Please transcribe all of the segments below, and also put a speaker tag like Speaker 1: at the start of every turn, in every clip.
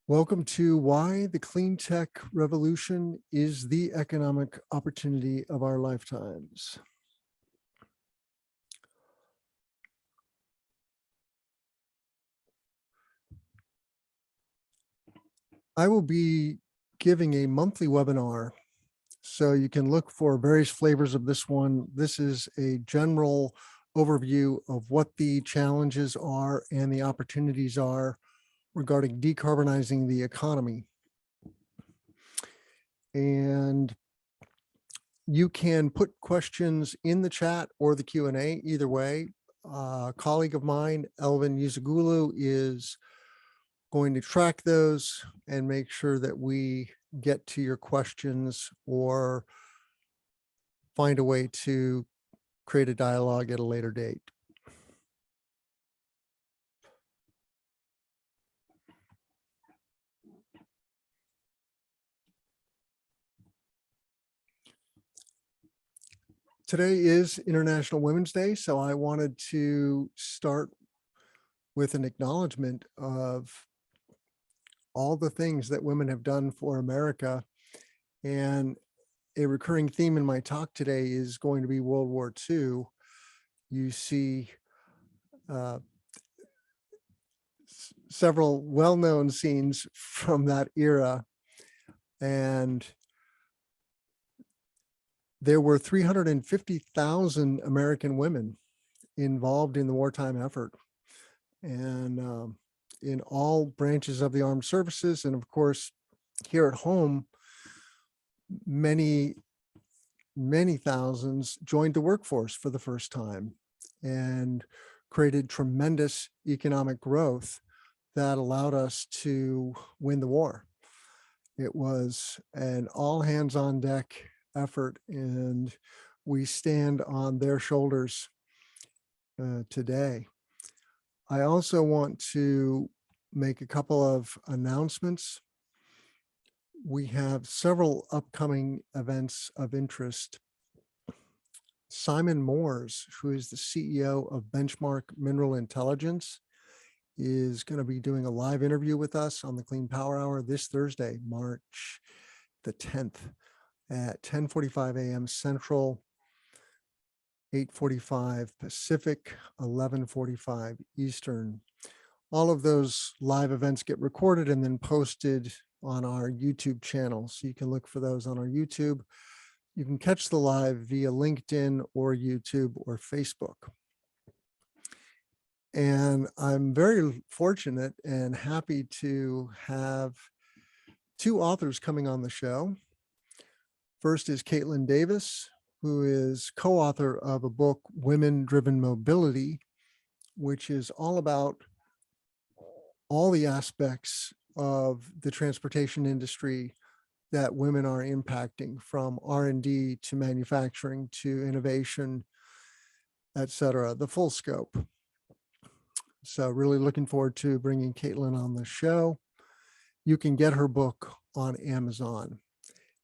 Speaker 1: Welcome to Why the Clean Tech Revolution is the Economic Opportunity of Our Lifetimes. I will be giving a monthly webinar, so you can look for various flavors of this one. This is a general overview of what the challenges are and the opportunities are regarding decarbonizing the economy. And you can put questions in the chat or the Q&A, either way. A colleague of mine, Elvin Yuzagulu, is going to track those and make sure that we get to your questions or find a way to create a dialogue at a later date. Today is International Women's Day, so I wanted to start with an acknowledgement of all the things that women have done for America. And a recurring theme in my talk today is going to be World War II. You see several well-known scenes from that era, and there were 350,000 American women involved in the wartime effort, and in all branches of the armed services. And of course, here at home, many thousands joined the workforce for the first time and created tremendous economic growth that allowed us to win the war. It was an all hands on deck effort, and we stand on their shoulders today. I also want to make a couple of announcements. We have several upcoming events of interest. Simon Moores, who is the CEO of Benchmark Mineral Intelligence, is going to be doing a live interview with us on the Clean Power Hour this Thursday, March the 10th at 10:45 a.m. Central, 8:45 Pacific, 11:45 Eastern. All of those live events get recorded and then posted on our YouTube channel. So you can look for those on our YouTube. You can catch the live via LinkedIn or YouTube or Facebook. And I'm very fortunate and happy to have two authors coming on the show. First is Caitlin Davis, who is co-author of a book, Women-Driven Mobility, which is all about all the aspects of the transportation industry that women are impacting, from R&D to manufacturing to innovation, et cetera, the full scope. So really looking forward to bringing Caitlin on the show. You can get her book on Amazon.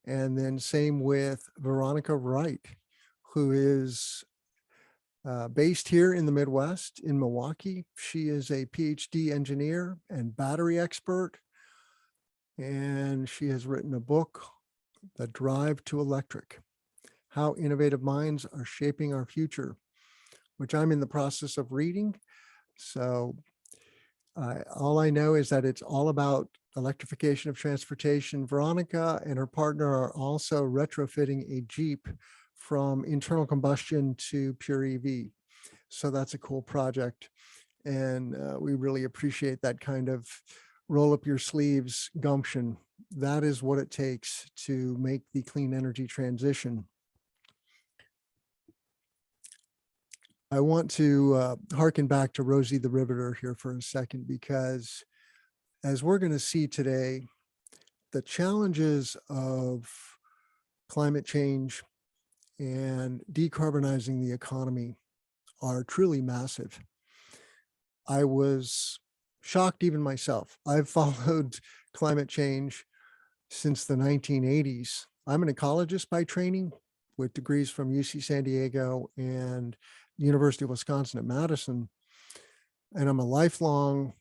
Speaker 1: And then same with Veronica Wright, who is based here in the Midwest in Milwaukee. She is a PhD engineer and battery expert, and she has written a book, The Drive to Electric: How Innovative Minds Are Shaping Our Future, which I'm in the process of reading. So all I know is that it's all about electrification of transportation. Veronica and her partner are also retrofitting a Jeep from internal combustion to pure EV. So that's a cool project. And we really appreciate that kind of roll up your sleeves gumption. That is what it takes to make the clean energy transition. I want to harken back to Rosie the Riveter here for a second, because as we're going to see today, the challenges of climate change and decarbonizing the economy are truly massive. I was shocked even myself. I've followed climate change since the 1980s. I'm an ecologist by training with degrees from UC San Diego and University of Wisconsin at Madison. And I'm a lifelong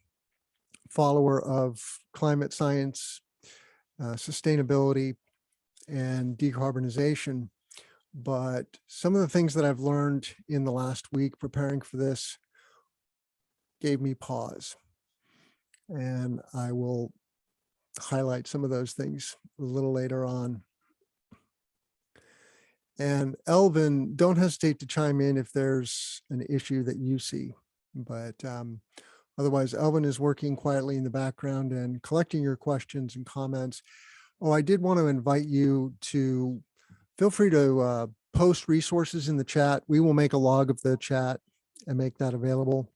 Speaker 1: follower of climate science, sustainability, and decarbonization. But some of the things that I've learned in the last week preparing for this gave me pause. And I will highlight some of those things a little later on. And Elvin, don't hesitate to chime in if there's an issue that you see. But otherwise, Elvin is working quietly in the background and collecting your questions and comments. Oh, I did want to invite you to feel free to post resources in the chat. We will make a log of the chat and make that available.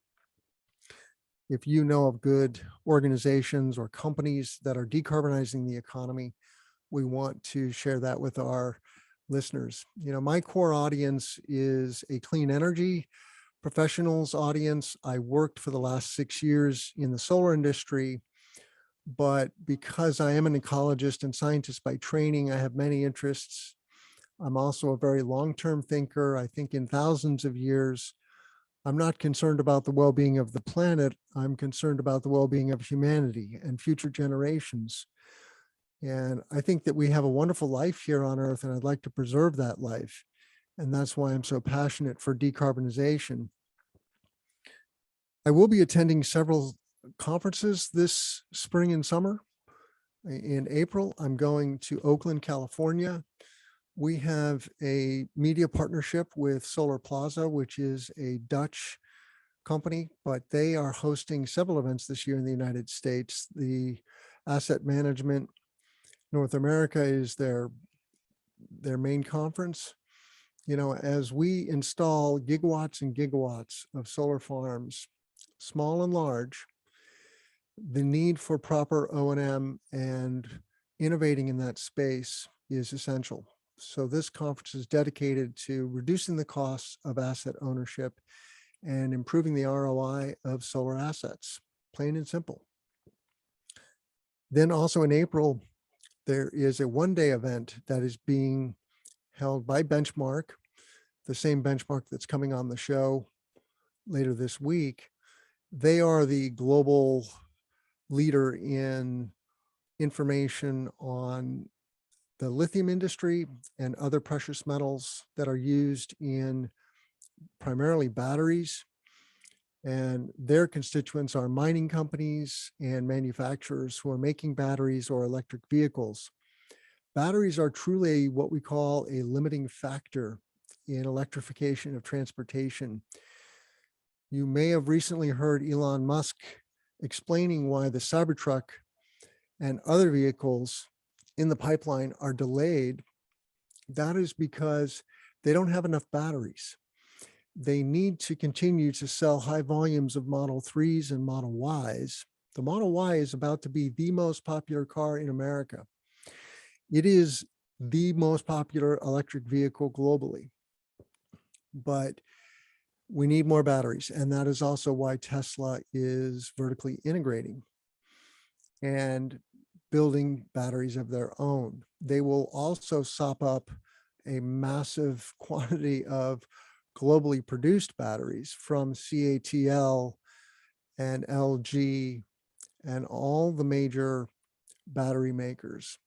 Speaker 1: If you know of good organizations or companies that are decarbonizing the economy, we want to share that with our listeners. You know, my core audience is a clean energy professionals audience. I worked for the last 6 years in the solar industry, but because I am an ecologist and scientist by training, I have many interests. I'm also a very long-term thinker. I think in thousands of years. I'm not concerned about the well-being of the planet. I'm concerned about the well-being of humanity and future generations. And I think that we have a wonderful life here on Earth, and I'd like to preserve that life. And that's why I'm so passionate for decarbonization. I will be attending several conferences this spring and summer. In April, I'm going to Oakland, California. We have a media partnership with Solar Plaza, which is a Dutch company, but they are hosting several events this year in the United States. The Asset Management North America is their main conference. You know, as we install gigawatts and gigawatts of solar farms, small and large, the need for proper O&M and innovating in that space is essential. So this conference is dedicated to reducing the costs of asset ownership and improving the ROI of solar assets, plain and simple. Then also in April, there is a one-day event that is being held by Benchmark, the same Benchmark that's coming on the show later this week. They are the global leader in information on the lithium industry and other precious metals that are used in primarily batteries. And their constituents are mining companies and manufacturers who are making batteries or electric vehicles. Batteries are truly what we call a limiting factor in electrification of transportation. You may have recently heard Elon Musk explaining why the Cybertruck and other vehicles in the pipeline are delayed. That is because they don't have enough batteries. They need to continue to sell high volumes of Model 3s and Model Ys. The Model Y is about to be the most popular car in America. It is the most popular electric vehicle globally, but we need more batteries. And that is also why Tesla is vertically integrating and building batteries of their own. They will also sop up a massive quantity of globally produced batteries from CATL and LG and all the major battery makers.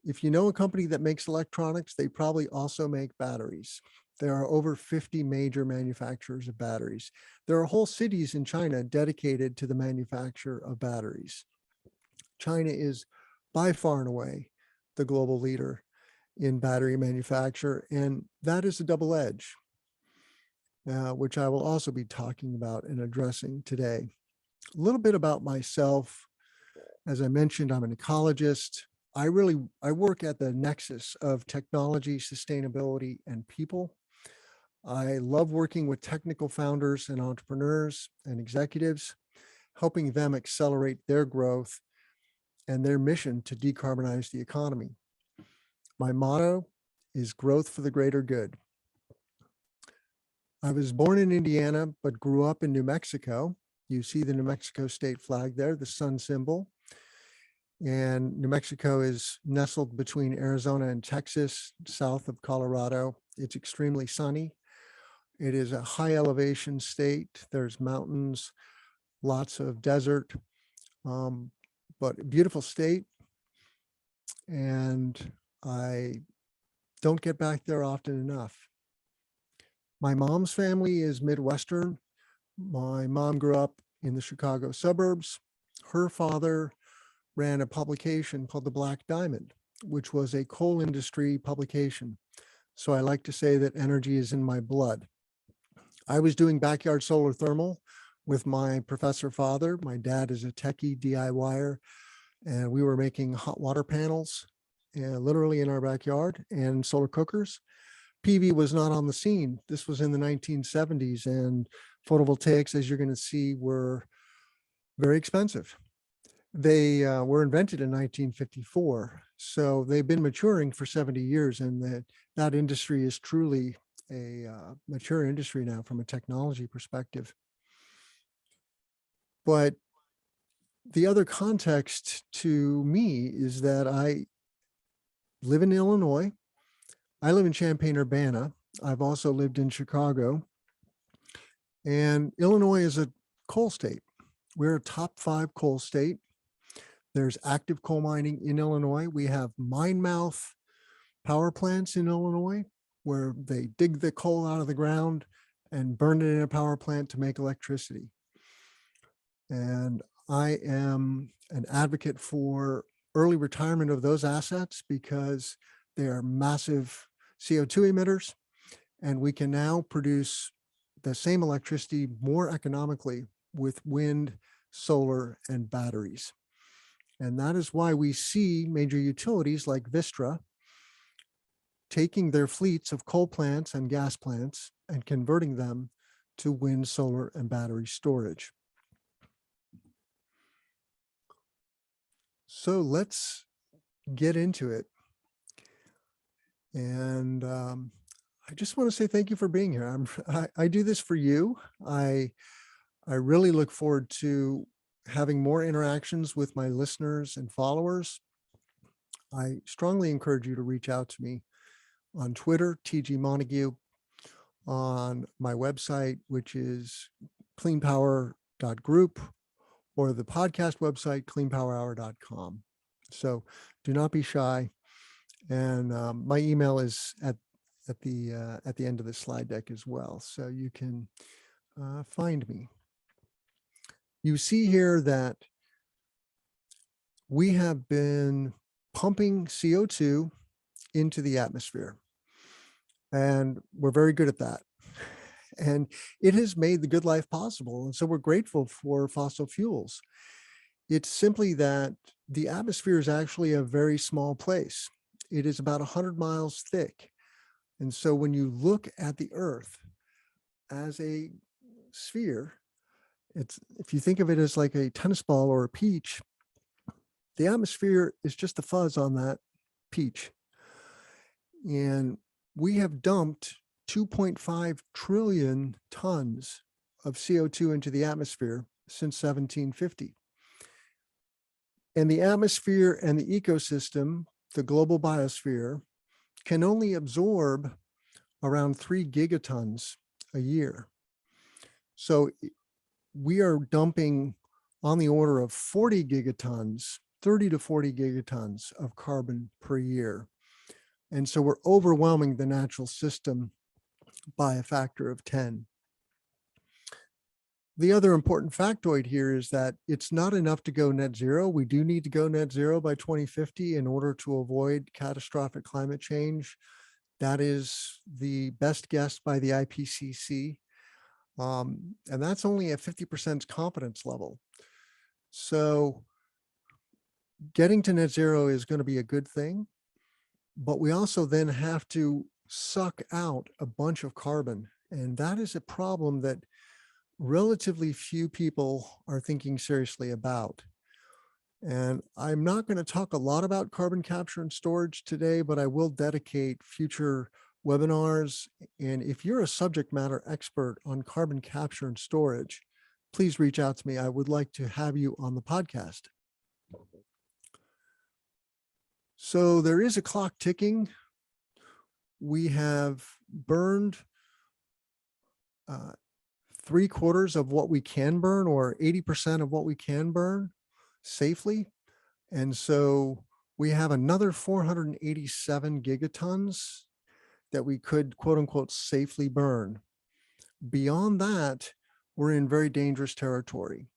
Speaker 1: If you know a company that makes electronics, they probably also make batteries. There are over 50 major manufacturers of batteries. There are whole cities in China dedicated to the manufacture of batteries. China is by far and away the global leader in battery manufacture, and that is a double edge, which I will also be talking about and addressing today. A little bit about myself. As I mentioned, I'm an ecologist. I work at the nexus of technology, sustainability, and people. I love working with technical founders and entrepreneurs and executives, helping them accelerate their growth and their mission to decarbonize the economy. My motto is growth for the greater good. I was born in Indiana, but grew up in New Mexico. You see the New Mexico state flag there, the sun symbol. And New Mexico is nestled between Arizona and Texas, south of Colorado. It's extremely sunny. It is a high elevation state. There's mountains, lots of desert, but beautiful state. And I don't get back there often enough. My mom's family is Midwestern. My mom grew up in the Chicago suburbs. Her father ran a publication called The Black Diamond, which was a coal industry publication. So I like to say that energy is in my blood. I was doing backyard solar thermal with my professor father. My dad is a techie DIYer, and we were making hot water panels literally in our backyard and solar cookers. PV was not on the scene. This was in the 1970s, and photovoltaics, as you're going to see, were very expensive. They were invented in 1954, so they've been maturing for 70 years, and that industry is truly a mature industry now from a technology perspective. But the other context to me is that I live in Illinois. I live in Champaign-Urbana. I've also lived in Chicago. And Illinois is a coal state. We're a top 5 coal state. There's active coal mining in Illinois. We have mine mouth power plants in Illinois where they dig the coal out of the ground and burn it in a power plant to make electricity. And I am an advocate for early retirement of those assets because they are massive CO2 emitters, and we can now produce the same electricity more economically with wind, solar, and batteries. And that is why we see major utilities like Vistra taking their fleets of coal plants and gas plants and converting them to wind, solar, and battery storage. So let's get into it. And I just want to say thank you for being here. I do this for you. I really look forward to having more interactions with my listeners and followers. I strongly encourage you to reach out to me on Twitter, TG Montague, on my website, which is cleanpower.group, or the podcast website, cleanpowerhour.com. So do not be shy. And my email is at the end of the slide deck as well, so you can find me. You see here that we have been pumping CO2 into the atmosphere, and we're very good at that. And it has made the good life possible. And so we're grateful for fossil fuels. It's simply that the atmosphere is actually a very small place. It is about 100 miles thick. And so when you look at the Earth as a sphere, if you think of it as like a tennis ball or a peach, the atmosphere is just the fuzz on that peach. And we have dumped 2.5 trillion tons of CO2 into the atmosphere since 1750. And the atmosphere and the ecosystem, the global biosphere, can only absorb around 3 gigatons a year. So we are dumping on the order of 40 gigatons, 30 to 40 gigatons of carbon per year. And so we're overwhelming the natural system by a factor of 10. The other important factoid here is that it's not enough to go net zero. We do need to go net zero by 2050 in order to avoid catastrophic climate change. That is the best guess by the IPCC. And that's only a 50% confidence level. So getting to net zero is going to be a good thing, but we also then have to suck out a bunch of carbon. And that is a problem that relatively few people are thinking seriously about. And I'm not going to talk a lot about carbon capture and storage today, but I will dedicate future webinars. And if you're a subject matter expert on carbon capture and storage, please reach out to me. I would like to have you on the podcast. So there is a clock ticking. We have burned 3/4 of what we can burn, or 80% of what we can burn. safely. And so we have another 487 gigatons that we could, quote unquote, safely burn. Beyond that, we're in very dangerous territory.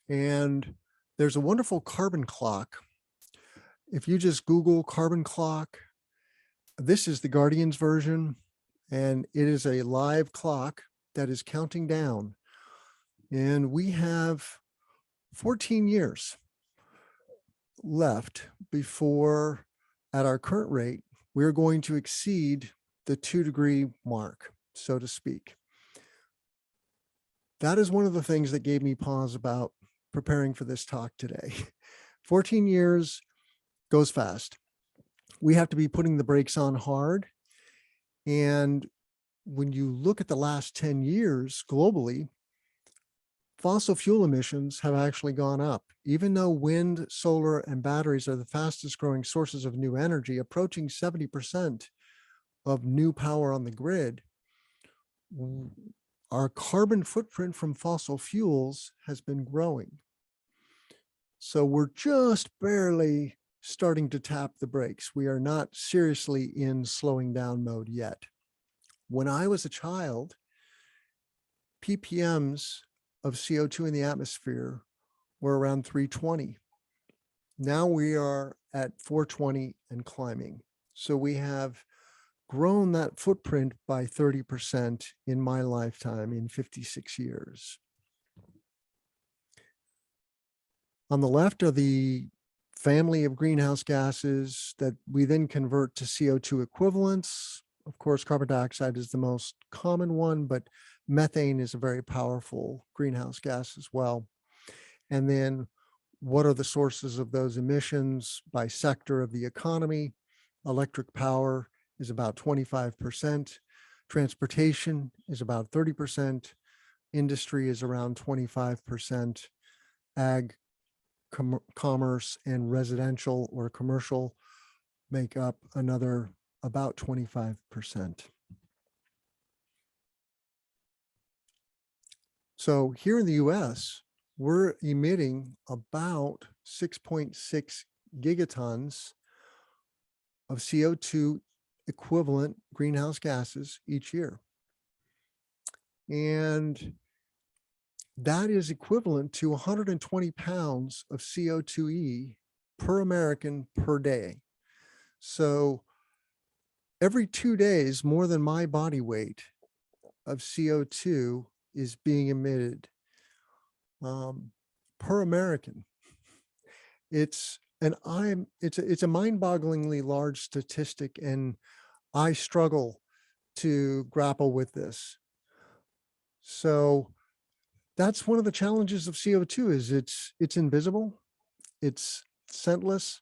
Speaker 1: And there's a wonderful carbon clock. If you just Google carbon clock, this is the Guardian's version, and it is a live clock that is counting down. And we have 14 years left before, at our current rate, we're going to exceed the 2-degree mark, so to speak. That is one of the things that gave me pause about preparing for this talk today. 14 years goes fast. We have to be putting the brakes on hard. And when you look at the last 10 years globally, fossil fuel emissions have actually gone up. Even though wind, solar, and batteries are the fastest growing sources of new energy, approaching 70% of new power on the grid, our carbon footprint from fossil fuels has been growing. So we're just barely starting to tap the brakes. We are not seriously in slowing down mode yet. When I was a child, ppms of CO2 in the atmosphere were around 320. Now we are at 420 and climbing. So we have grown that footprint by 30% in my lifetime in 56 years. On the left are the family of greenhouse gases that we then convert to CO2 equivalents. Of course, carbon dioxide is the most common one, but methane is a very powerful greenhouse gas as well. And then what are the sources of those emissions by sector of the economy? Electric power is about 25%. Transportation is about 30%. Industry is around 25%. Ag, commerce, and residential or commercial make up another about 25%. So here in the US, we're emitting about 6.6 gigatons of CO2 equivalent greenhouse gases each year. And that is equivalent to 120 pounds of CO2e per American per day. So every 2 days, more than my body weight of CO2 is being emitted per American. It's a mind-bogglingly large statistic, and I struggle to grapple with this. So that's one of the challenges of CO2 is it's invisible, it's scentless,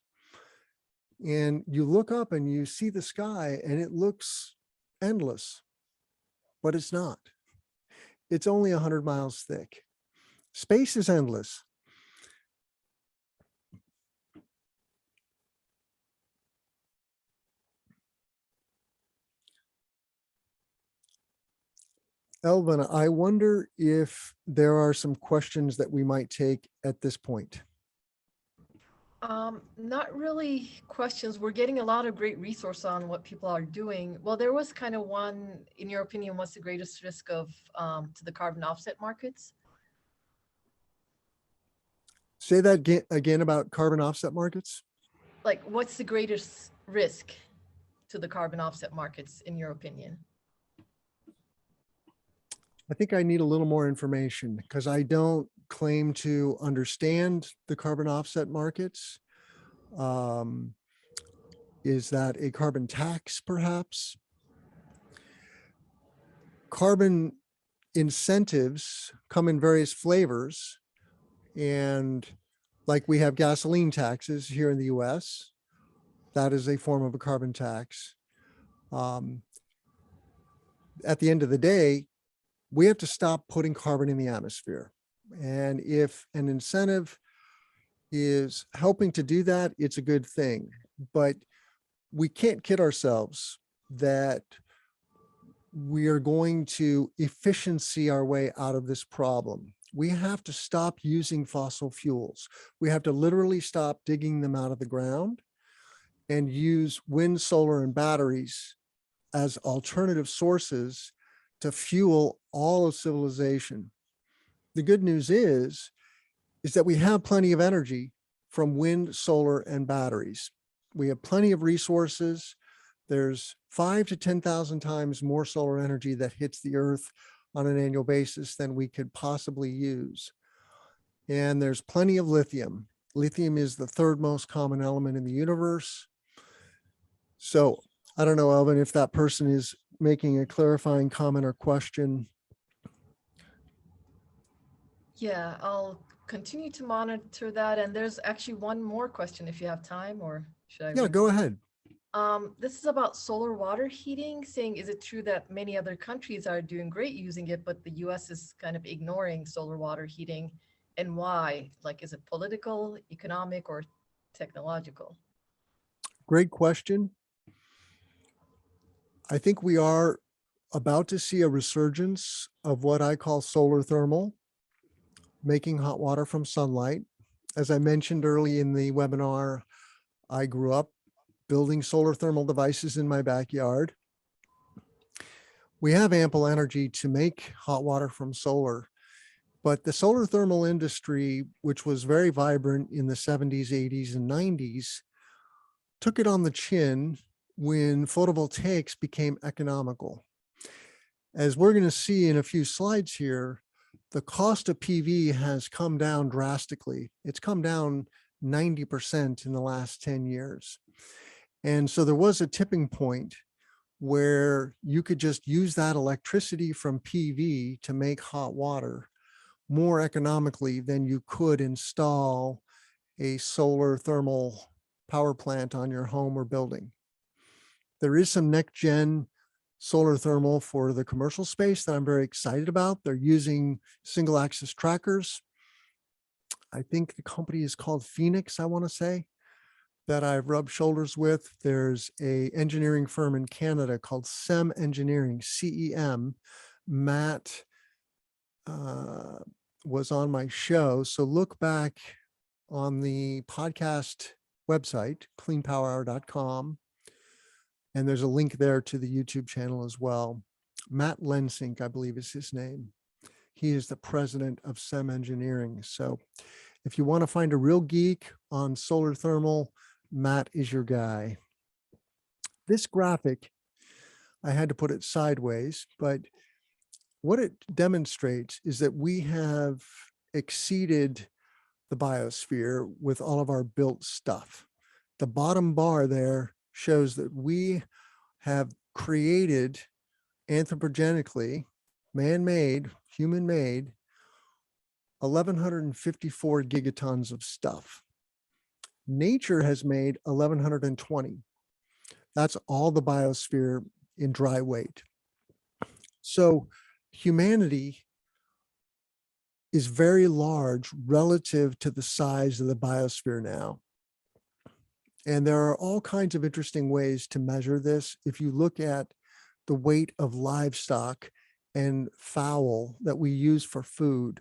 Speaker 1: and you look up and you see the sky and it looks endless, but it's not. It's only 100 miles thick. Space is endless. Elvin, I wonder if there are some questions that we might take at this point.
Speaker 2: Not really questions. We're getting a lot of great resource on what people are doing. Well, there was kind of one, in your opinion, what's the greatest risk of to the carbon offset markets?
Speaker 1: Say that again about carbon offset markets.
Speaker 2: Like, what's the greatest risk to the carbon offset markets, in your opinion?
Speaker 1: I think I need a little more information because I don't claim to understand the carbon offset markets. Is that a carbon tax, perhaps? Carbon incentives come in various flavors, and like we have gasoline taxes here in the US, that is a form of a carbon tax. At the end of the day, we have to stop putting carbon in the atmosphere. And if an incentive is helping to do that, it's a good thing. But we can't kid ourselves that we are going to efficiency our way out of this problem. we have to stop using fossil fuels. We have to literally stop digging them out of the ground and use wind, solar, and batteries as alternative sources to fuel all of civilization. The good news is that we have plenty of energy from wind, solar, and batteries. We have plenty of resources. There's 5 to 10,000 times more solar energy that hits the earth on an annual basis than we could possibly use. And there's plenty of lithium. Lithium is the third most common element in the universe. So I don't know, Elvin, if that person is making a clarifying comment or question.
Speaker 2: Yeah, I'll continue to monitor that. And there's actually one more question if you have time, or should I?
Speaker 1: Yeah, go ahead.
Speaker 2: This is about solar water heating, saying, is it true that many other countries are doing great using it, but the US is kind of ignoring solar water heating, and why? Like, is it political, economic, or technological?
Speaker 1: Great question. I think we are about to see a resurgence of what I call solar thermal, making hot water from sunlight. As I mentioned early in the webinar, I grew up building solar thermal devices in my backyard. We have ample energy to make hot water from solar, but the solar thermal industry, which was very vibrant in the 70s, 80s, and 90s, took it on the chin when photovoltaics became economical. As we're going to see in a few slides here, the cost of PV has come down drastically. It's come down 90% in the last 10 years. And so there was a tipping point where you could just use that electricity from PV to make hot water more economically than you could install a solar thermal power plant on your home or building. There is some next gen solar thermal for the commercial space that I'm very excited about. They're using single axis trackers. I think the company is called Phoenix, I want to say, that I've rubbed shoulders with. There's a engineering firm in Canada called CEM Engineering, CEM. Matt was on my show. So look back on the podcast website, cleanpowerhour.com. And there's a link there to the YouTube channel as well. Matt Lensink, I believe is his name. He is the president of CEM Engineering. So if you want to find a real geek on solar thermal, Matt is your guy. This graphic, I had to put it sideways, but what it demonstrates is that we have exceeded the biosphere with all of our built stuff. The bottom bar there shows that we have created anthropogenically, man-made, human-made, 1,154 gigatons of stuff. Nature has made 1,120. That's all the biosphere in dry weight. So humanity is very large relative to the size of the biosphere now. And there are all kinds of interesting ways to measure this. If you look at the weight of livestock and fowl that we use for food,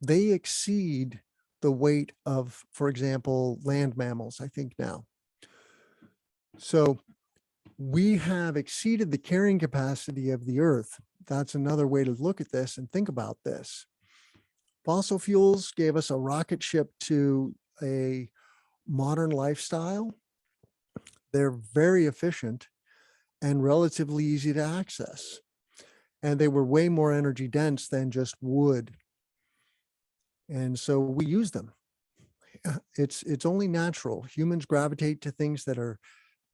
Speaker 1: they exceed the weight of, for example, land mammals, I think now. So we have exceeded the carrying capacity of the earth. That's another way to look at this and think about this. Fossil fuels gave us a rocket ship to a modern lifestyle. They're very efficient and relatively easy to access. And they were way more energy dense than just wood. And so we use them. It's only natural. Humans gravitate to things that are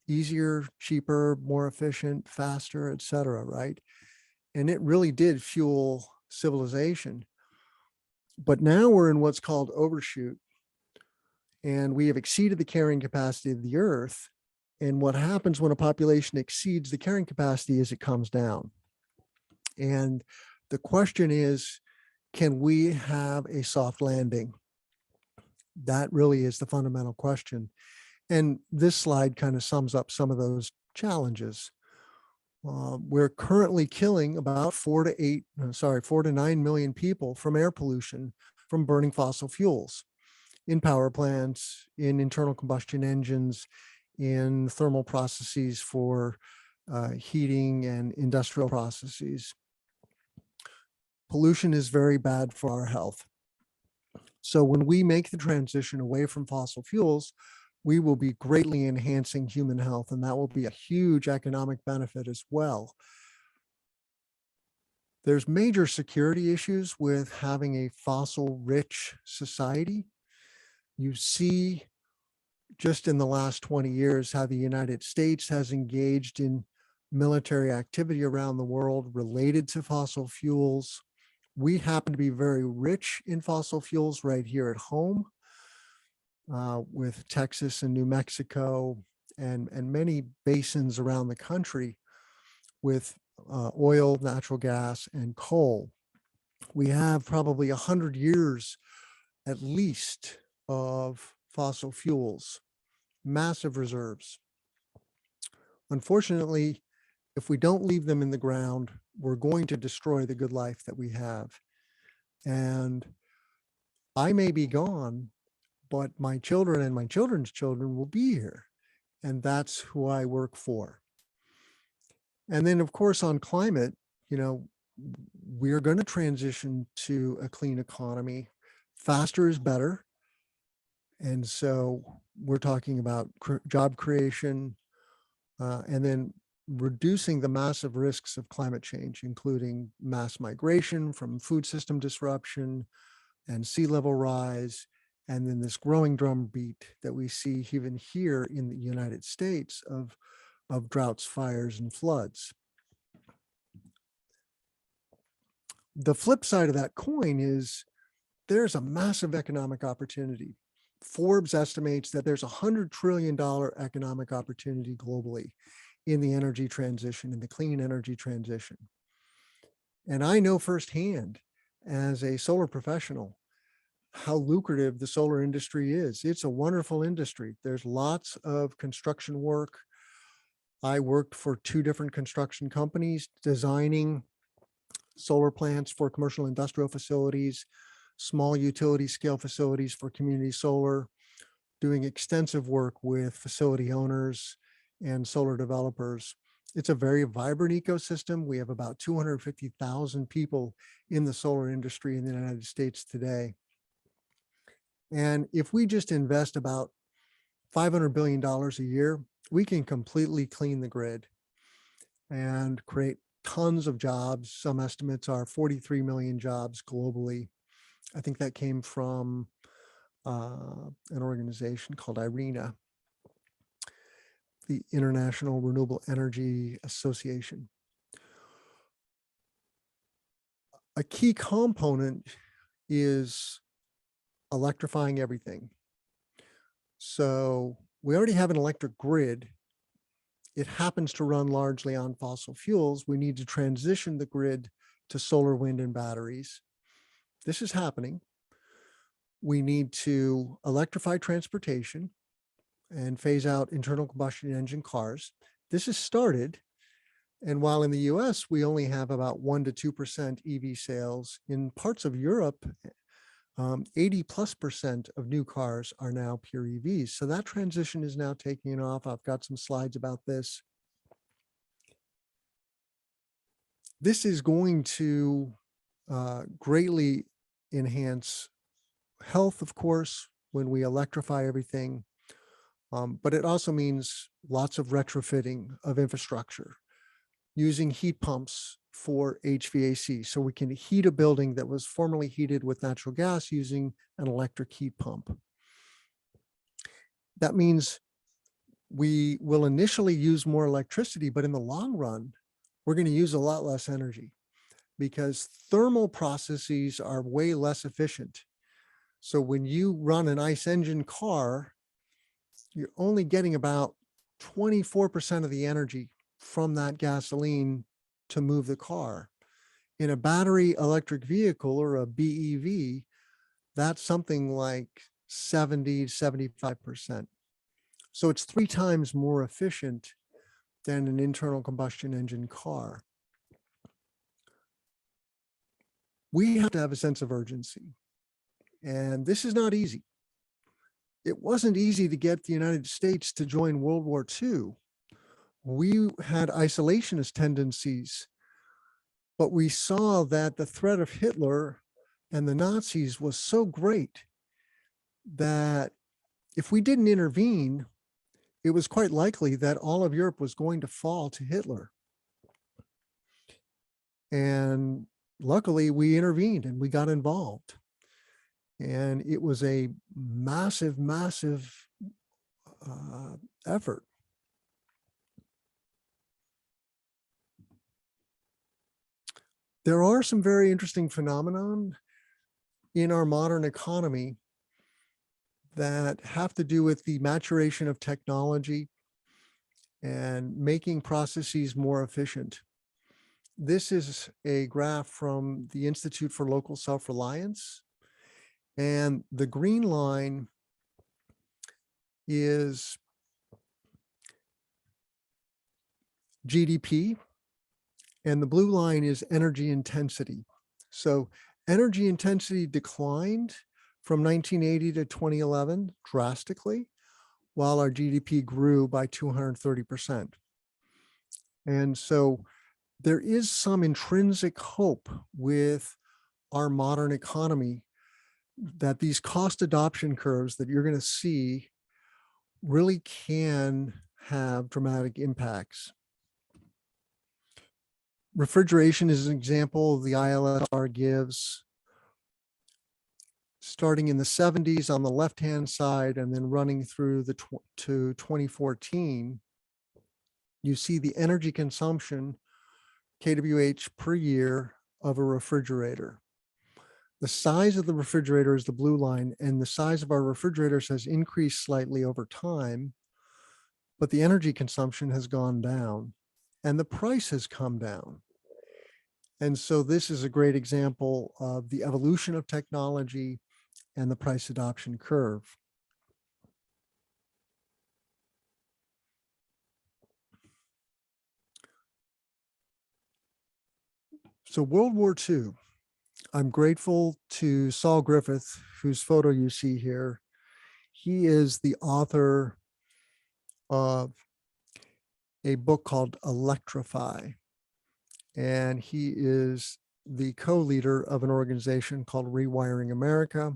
Speaker 1: easier, cheaper, more efficient, faster, etc., right? And it really did fuel civilization. But now we're in what's called overshoot, and we have exceeded the carrying capacity of the earth. And what happens when a population exceeds the carrying capacity is it comes down. And the question is, can we have a soft landing? That really is the fundamental question. And this slide kind of sums up some of those challenges. We're currently killing about 4 to 9 million people from air pollution from burning fossil fuels in power plants, in internal combustion engines, in thermal processes for heating and industrial processes. Pollution is very bad for our health. So when we make the transition away from fossil fuels, we will be greatly enhancing human health, and that will be a huge economic benefit as well. There's major security issues with having a fossil-rich society. You see just in the last 20 years how the United States has engaged in military activity around the world related to fossil fuels. We happen to be very rich in fossil fuels right here at home with Texas and New Mexico and many basins around the country with oil, natural gas, and coal. We have probably 100 years at least of fossil fuels, massive reserves. Unfortunately, if we don't leave them in the ground, we're going to destroy the good life that we have. And I may be gone, but my children and my children's children will be here. And that's who I work for. And then, of course, on climate, we're going to transition to a clean economy. Faster is better. And so we're talking about job creation and then reducing the massive risks of climate change, including mass migration from food system disruption and sea level rise, and then this growing drumbeat that we see even here in the United States of droughts, fires, and floods. The flip side of that coin is there's a massive economic opportunity. Forbes estimates that there's $100 trillion economic opportunity globally in the energy transition, in the clean energy transition. And I know firsthand as a solar professional how lucrative the solar industry is. It's a wonderful industry. There's lots of construction work. I worked for 2 different construction companies designing solar plants for commercial industrial facilities, small utility scale facilities for community solar, doing extensive work with facility owners and solar developers. It's a very vibrant ecosystem. We have about 250,000 people in the solar industry in the United States today. And if we just invest about $500 billion a year, we can completely clean the grid and create tons of jobs. Some estimates are 43 million jobs globally. I think that came from an organization called IRENA, the International Renewable Energy Association. A key component is electrifying everything. So we already have an electric grid. It happens to run largely on fossil fuels. We need to transition the grid to solar, wind, and batteries. This is happening. We need to electrify transportation and phase out internal combustion engine cars. This has started. And while in the US, we only have about 1% to 2% EV sales, in parts of Europe, 80+% of new cars are now pure EVs. So that transition is now taking off. I've got some slides about this. This is going to greatly enhance health, of course, when we electrify everything. But it also means lots of retrofitting of infrastructure, using heat pumps for HVAC. So we can heat a building that was formerly heated with natural gas using an electric heat pump. That means we will initially use more electricity, but in the long run, we're going to use a lot less energy because thermal processes are way less efficient. So when you run an ICE engine car, you're only getting about 24% of the energy from that gasoline to move the car. In a battery electric vehicle or a BEV, that's something like 70, 75%. So it's 3 times more efficient than an internal combustion engine car. We have to have a sense of urgency. And this is not easy. It wasn't easy to get the United States to join World War II. We had isolationist tendencies, but we saw that the threat of Hitler and the Nazis was so great that if we didn't intervene, it was quite likely that all of Europe was going to fall to Hitler. And luckily we intervened and we got involved. And it was a massive, massive effort. There are some very interesting phenomenon in our modern economy that have to do with the maturation of technology and making processes more efficient. This is a graph from the Institute for Local Self-Reliance. And the green line is GDP, and the blue line is energy intensity. So energy intensity declined from 1980 to 2011 drastically, while our GDP grew by 230%. And so there is some intrinsic hope with our modern economy that these cost adoption curves that you're going to see really can have dramatic impacts. Refrigeration is an example the ILSR gives. Starting in the 70s on the left-hand side and then running through to 2014, you see the energy consumption, kWh per year, of a refrigerator. The size of the refrigerator is the blue line, and the size of our refrigerators has increased slightly over time, but the energy consumption has gone down and the price has come down. And so this is a great example of the evolution of technology and the price adoption curve. So World War II, I'm grateful to Saul Griffith, whose photo you see here. He is the author of a book called Electrify, and he is the co-leader of an organization called Rewiring America.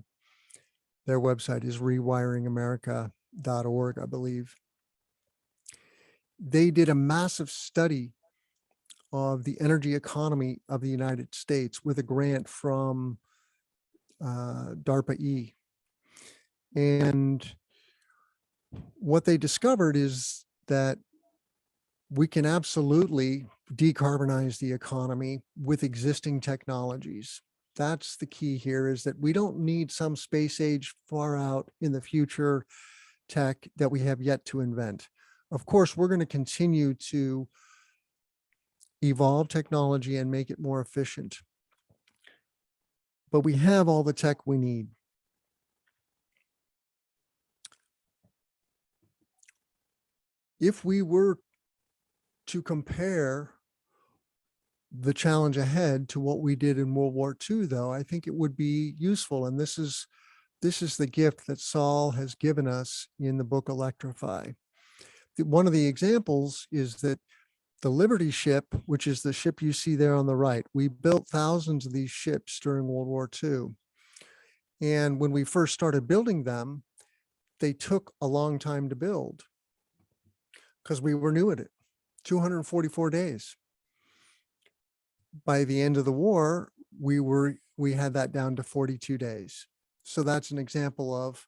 Speaker 1: Their website is rewiringamerica.org, I believe. They did a massive study of the energy economy of the United States with a grant from DARPA-E. And what they discovered is that we can absolutely decarbonize the economy with existing technologies. That's the key here, is that we don't need some space age far out in the future tech that we have yet to invent. Of course, we're going to continue to evolve technology and make it more efficient, but we have all the tech we need. If we were to compare the challenge ahead to what we did in World War II, though, I think it would be useful. And this is the gift that Saul has given us in the book Electrify. One of the examples is that the Liberty ship, which is the ship you see there on the right, we built thousands of these ships during World War II. And when we first started building them, they took a long time to build because we were new at it, 244 days. By the end of the war, we had that down to 42 days. So that's an example of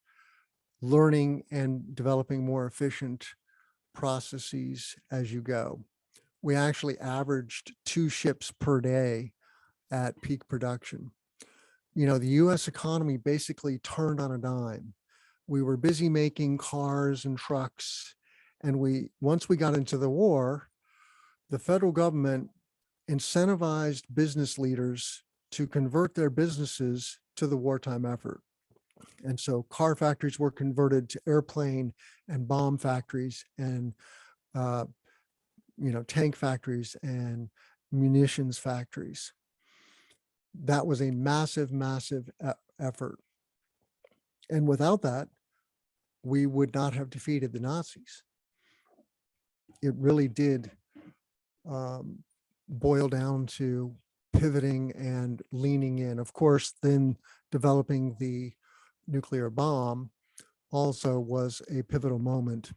Speaker 1: learning and developing more efficient processes as you go. We actually averaged 2 ships per day at peak production. You know, the US economy basically turned on a dime. We were busy making cars and trucks. And once we got into the war, the federal government incentivized business leaders to convert their businesses to the wartime effort. And so car factories were converted to airplane and bomb factories, and tank factories and munitions factories. That was a massive, massive effort. And without that, we would not have defeated the Nazis. It really did boil down to pivoting and leaning in. Of course, then developing the nuclear bomb also was a pivotal moment.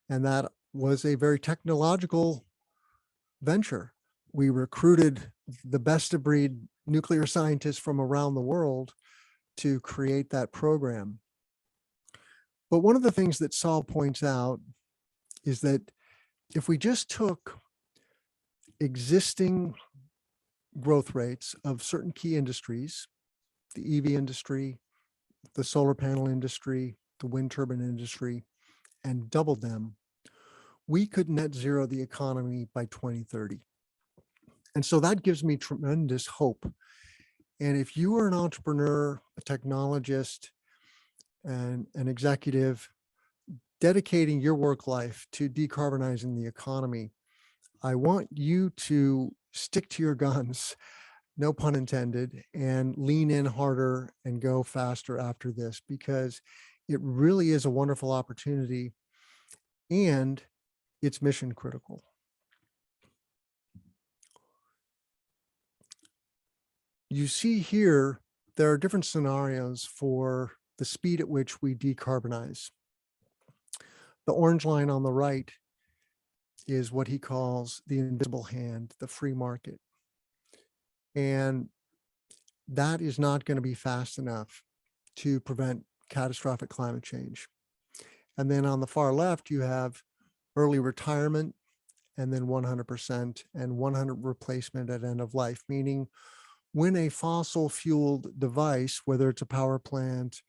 Speaker 1: And that was a very technological venture. We recruited the best of breed nuclear scientists from around the world to create that program. But one of the things that Saul points out is that if we just took existing growth rates of certain key industries, the EV industry, the solar panel industry, the wind turbine industry, and doubled them, we could net zero the economy by 2030. And so that gives me tremendous hope. And if you are an entrepreneur, a technologist, and an executive dedicating your work life to decarbonizing the economy, I want you to stick to your guns, no pun intended, and lean in harder and go faster after this, because it really is a wonderful opportunity and it's mission critical. You see here, there are different scenarios for the speed at which we decarbonize. The orange line on the right is what he calls the invisible hand, the free market. And that is not going to be fast enough to prevent catastrophic climate change. And then on the far left, you have early retirement, and then 100% and 100 replacement at end of life, meaning when a fossil fueled device, whether it's a power plant,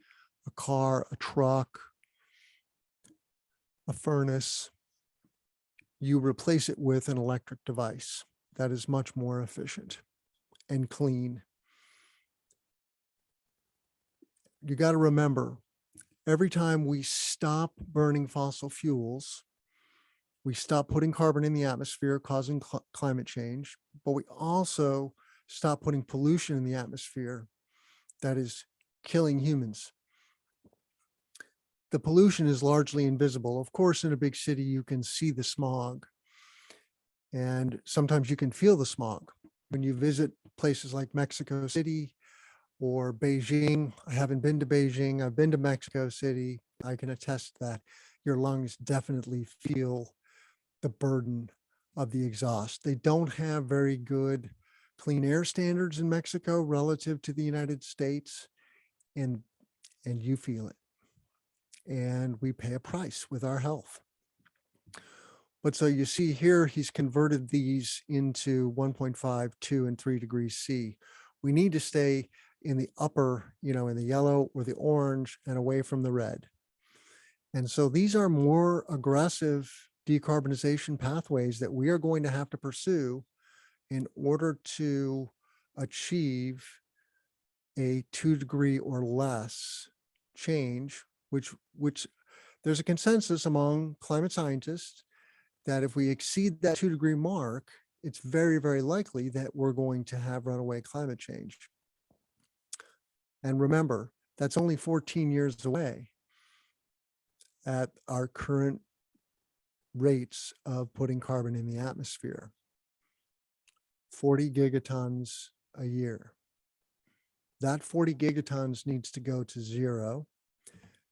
Speaker 1: a car, a truck, a furnace, you replace it with an electric device that is much more efficient and clean. You got to remember, every time we stop burning fossil fuels, we stop putting carbon in the atmosphere, causing climate change, but we also stop putting pollution in the atmosphere that is killing humans. The pollution is largely invisible. Of course, in a big city, you can see the smog, and sometimes you can feel the smog. When you visit places like Mexico City or Beijing, I haven't been to Beijing, I've been to Mexico City, I can attest that your lungs definitely feel the burden of the exhaust. They don't have very good clean air standards in Mexico relative to the United States, and you feel it. And we pay a price with our health. But so you see here, he's converted these into 1.5, 2, and 3 degrees C. We need to stay in the upper, in the yellow or the orange and away from the red. And so these are more aggressive decarbonization pathways that we are going to have to pursue in order to achieve a 2 degree or less change, which there's a consensus among climate scientists that if we exceed that 2 degree mark, it's very, very likely that we're going to have runaway climate change. And remember, that's only 14 years away at our current rates of putting carbon in the atmosphere. 40 gigatons a year. That 40 gigatons needs to go to zero.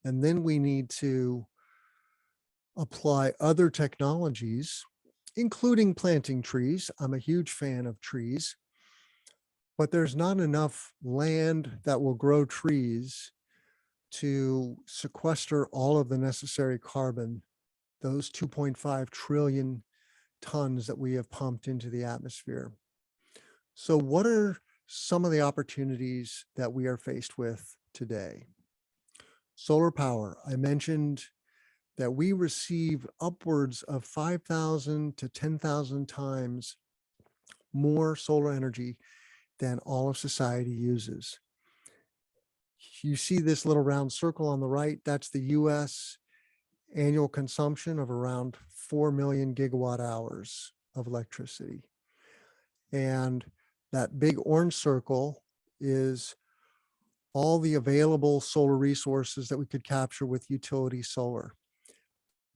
Speaker 1: And then we need to apply other technologies, including planting trees. I'm a huge fan of trees, but there's not enough land that will grow trees to sequester all of the necessary carbon, those 2.5 trillion tons that we have pumped into the atmosphere. So what are some of the opportunities that we are faced with today? Solar power. I mentioned that we receive upwards of 5,000 to 10,000 times more solar energy than all of society uses. You see this little round circle on the right, that's the US, annual consumption of around 4 million gigawatt hours of electricity. And that big orange circle is all the available solar resources that we could capture with utility solar.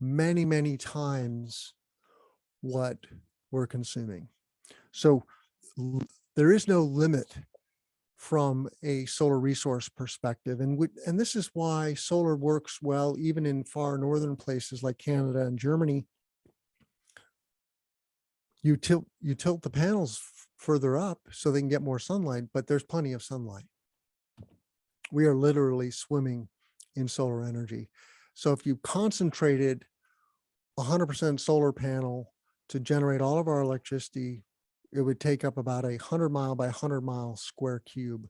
Speaker 1: Many, many times what we're consuming. So there is no limit from a solar resource perspective. And this is why solar works well, even in far northern places like Canada and Germany. You tilt the panels further up so they can get more sunlight, but there's plenty of sunlight. We are literally swimming in solar energy. So if you concentrated 100% solar panel to generate all of our electricity, it would take up about 100-mile by 100-mile square cube,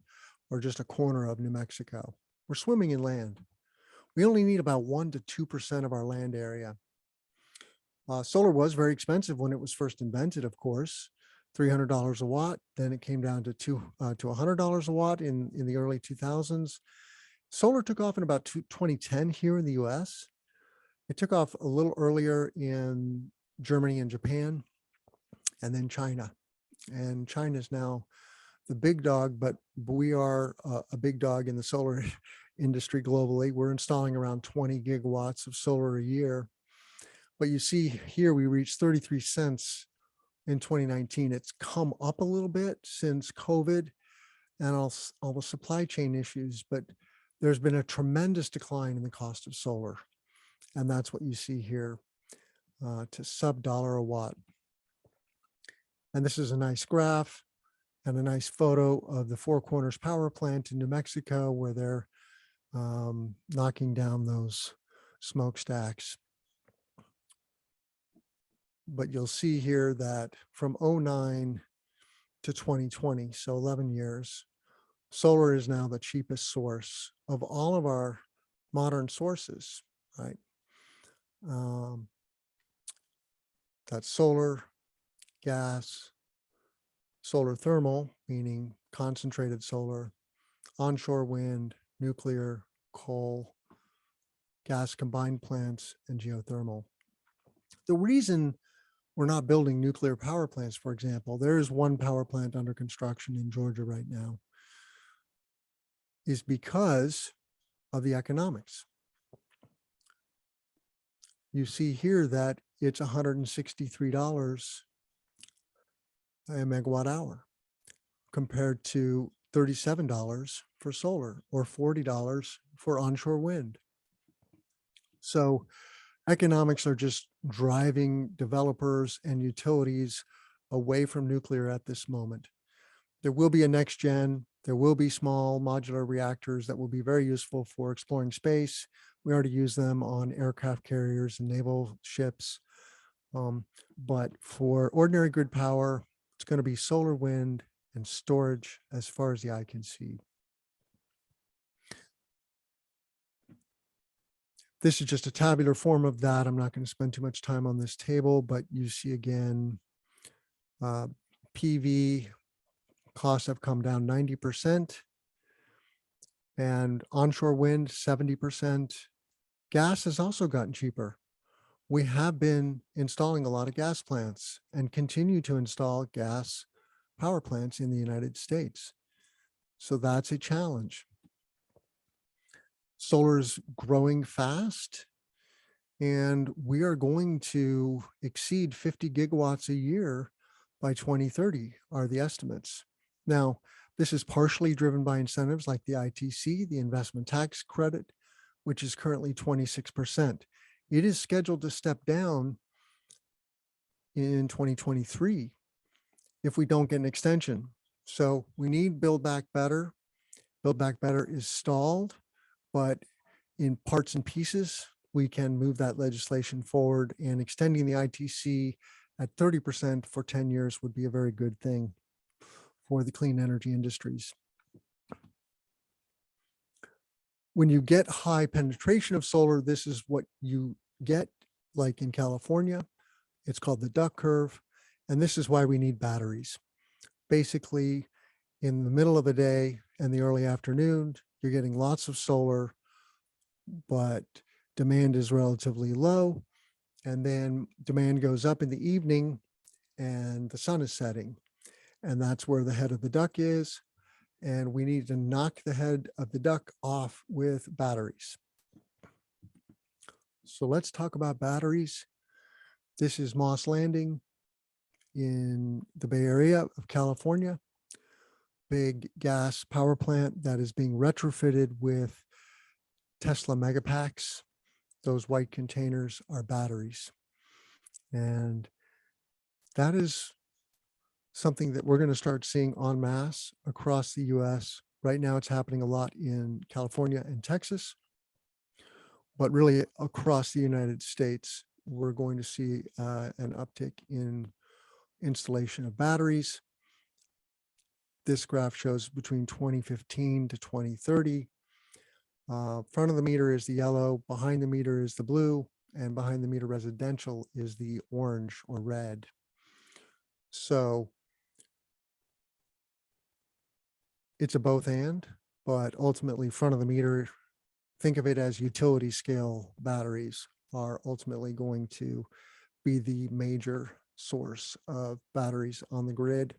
Speaker 1: or just a corner of New Mexico. We're swimming in land. We only need about 1 to 2% of our land area. Solar was very expensive when it was first invented, of course, $300 a watt. Then it came down to $100 a watt in the early 2000s. Solar took off in about 2010 here in the US. It took off a little earlier in Germany and Japan, and then China. And China is now the big dog, but we are a big dog in the solar industry globally. We're installing around 20 gigawatts of solar a year. But you see here, we reached 33 cents in 2019. It's come up a little bit since COVID and all the supply chain issues, but there's been a tremendous decline in the cost of solar. And that's what you see here, to sub $1 a watt. And this is a nice graph and a nice photo of the Four Corners power plant in New Mexico, where they're knocking down those smokestacks. But you'll see here that from 2009 to 2020, so 11 years, solar is now the cheapest source of all of our modern sources, right? That's solar, gas, solar thermal, meaning concentrated solar, onshore wind, nuclear, coal, gas combined plants, and geothermal. The reason we're not building nuclear power plants, for example, there is one power plant under construction in Georgia right now, is because of the economics. You see here that it's $163 a megawatt hour compared to $37 for solar or $40 for onshore wind. So economics are just driving developers and utilities away from nuclear at this moment. There will be a next gen. There will be small modular reactors that will be very useful for exploring space. We already use them on aircraft carriers and naval ships. But for ordinary grid power, it's going to be solar, wind, and storage as far as the eye can see. This is just a tabular form of that. I'm not going to spend too much time on this table, but you see again, PV costs have come down 90%, and onshore wind 70%. Gas has also gotten cheaper. We have been installing a lot of gas plants and continue to install gas power plants in the United States. So that's a challenge. Solar is growing fast, and we are going to exceed 50 gigawatts a year by 2030 are the estimates. Now, this is partially driven by incentives like the ITC, the investment tax credit, which is currently 26%. It is scheduled to step down in 2023 if we don't get an extension. So we need Build Back Better. Build Back Better is stalled, but in parts and pieces, we can move that legislation forward, and extending the ITC at 30% for 10 years would be a very good thing for the clean energy industries. When you get high penetration of solar, this is what you get, like in California. It's called the duck curve, and this is why we need batteries. Basically, in the middle of the day and the early afternoon, you're getting lots of solar, but demand is relatively low, and then demand goes up in the evening and the sun is setting. And that's where the head of the duck is. And we need to knock the head of the duck off with batteries. So let's talk about batteries. This is Moss Landing in the Bay Area of California. Big gas power plant that is being retrofitted with Tesla megapacks. Those white containers are batteries. And that is something that we're going to start seeing en masse across the US. Right now, it's happening a lot in California and Texas, but really across the United States, we're going to see an uptick in installation of batteries. This graph shows between 2015 to 2030. Front of the meter is the yellow, behind the meter is the blue, and behind the meter residential is the orange or red. So it's a both and, but ultimately front of the meter, think of it as utility scale batteries are ultimately going to be the major source of batteries on the grid.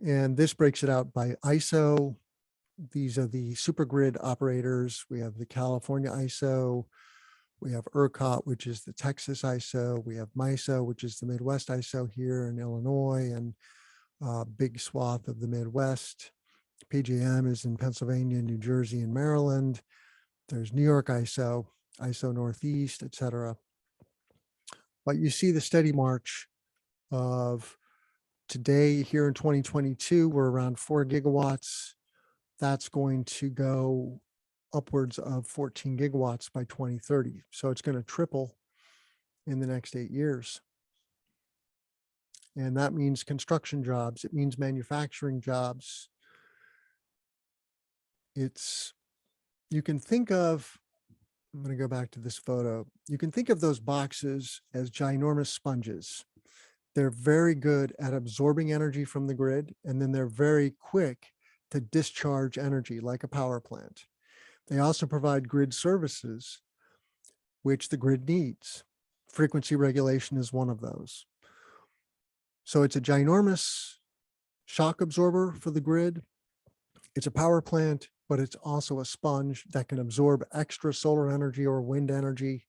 Speaker 1: And this breaks it out by ISO. These are the super grid operators. We have the California ISO. We have ERCOT, which is the Texas ISO. We have MISO, which is the Midwest ISO here in Illinois and big swath of the Midwest. PJM is in Pennsylvania, New Jersey, and Maryland. There's New York ISO, ISO Northeast, et cetera. But you see the steady march of today here in 2022, we're around 4 gigawatts. That's going to go upwards of 14 gigawatts by 2030. So it's going to triple in the next 8 years. And that means construction jobs. It means manufacturing jobs. You can think of, I'm going to go back to this photo. You can think of those boxes as ginormous sponges. They're very good at absorbing energy from the grid, and then they're very quick to discharge energy like a power plant. They also provide grid services, which the grid needs. Frequency regulation is one of those. So it's a ginormous shock absorber for the grid. It's a power plant, but it's also a sponge that can absorb extra solar energy or wind energy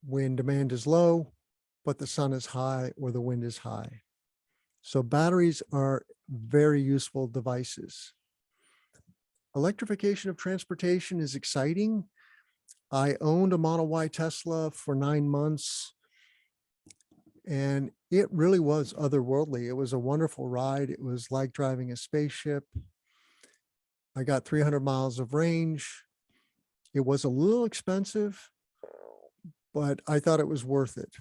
Speaker 1: when demand is low, but the sun is high or the wind is high. So batteries are very useful devices. Electrification of transportation is exciting. I owned a Model Y Tesla for 9 months, and it really was otherworldly. It was a wonderful ride. It was like driving a spaceship. I got 300 miles of range. It was a little expensive, but I thought it was worth it.